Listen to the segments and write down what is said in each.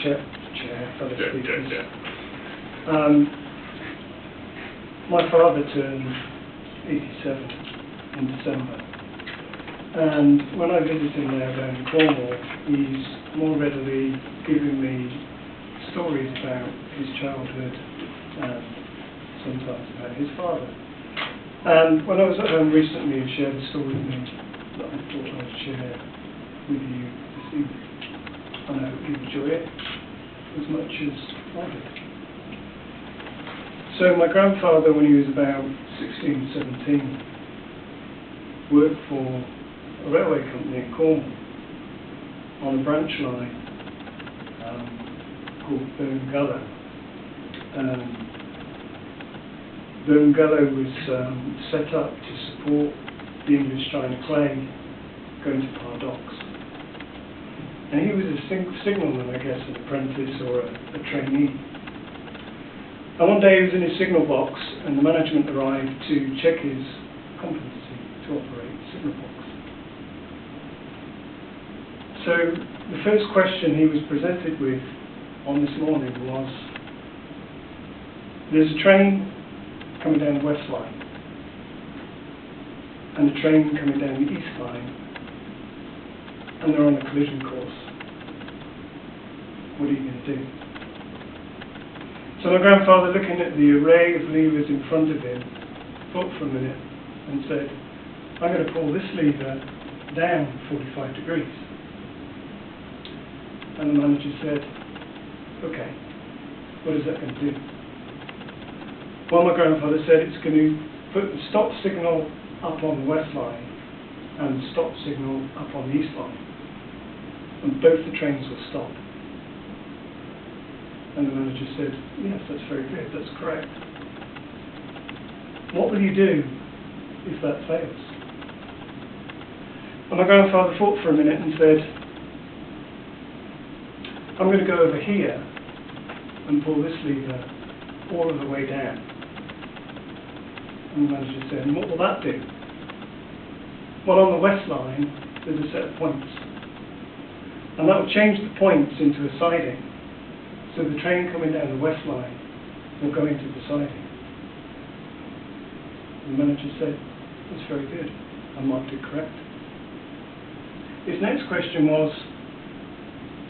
fellow speakers. My father turned 87 in December, and when I visit him now down in Cornwall, he's more readily giving me stories about his childhood and sometimes about his father. And when I was at home recently, he shared a story with me that I thought I'd share with you this evening. And I hope you enjoy it as much as I did. So my grandfather, when he was about 16, 17, worked for a railway company in Cornwall on a branch line called Burngallow. Burngallow was set up to support the English China clay going to Par Docks. And he was a signalman, I guess, an apprentice or a trainee. And one day he was in his signal box and the management arrived to check his competency to operate the signal box. So the first question he was presented with on this morning was, there's a train coming down the west line and a train coming down the east line, and they're on a collision course. What are you going to do? So my grandfather, looking at the array of levers in front of him, thought for a minute and said, I'm going to pull this lever down 45 degrees. And the manager said, okay, what is that going to do? Well, my grandfather said it's going to put the stop signal up on the west line and the stop signal up on the east line. And both the trains will stop. And the manager said, yes, that's very good, that's correct. What will you do if that fails? And my grandfather thought for a minute and said, I'm going to go over here and pull this lever all of the way down. And the manager said, and what will that do? Well, on the west line, there's a set of points. And that will change the points into a siding. So the train coming down the west line will go into the siding. The manager said, that's very good. I marked it correct. His next question was,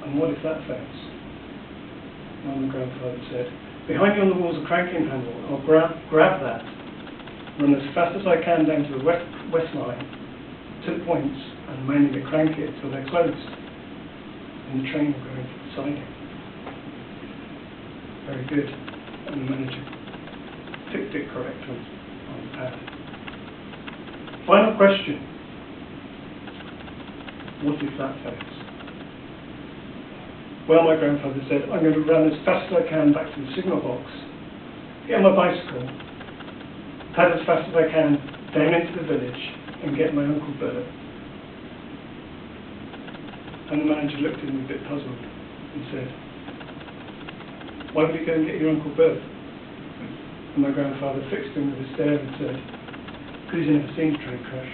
and what if that fails? And my grandfather said, behind you on the wall's a cranking handle. I'll grab that, run as fast as I can down to the west line, to the points, and manually crank it till they're closed. And the train will go into the siding. Very good. And the manager ticked it correct on the pad. Final question. What if that fails? Well, my grandfather said, I'm going to run as fast as I can back to the signal box, get on my bicycle, pad as fast as I can down into the village and get my Uncle Bert. And the manager looked at him a bit puzzled and said, why would you go and get your Uncle Bert? And my grandfather fixed him with a stare and said, because he's never seen a train crash.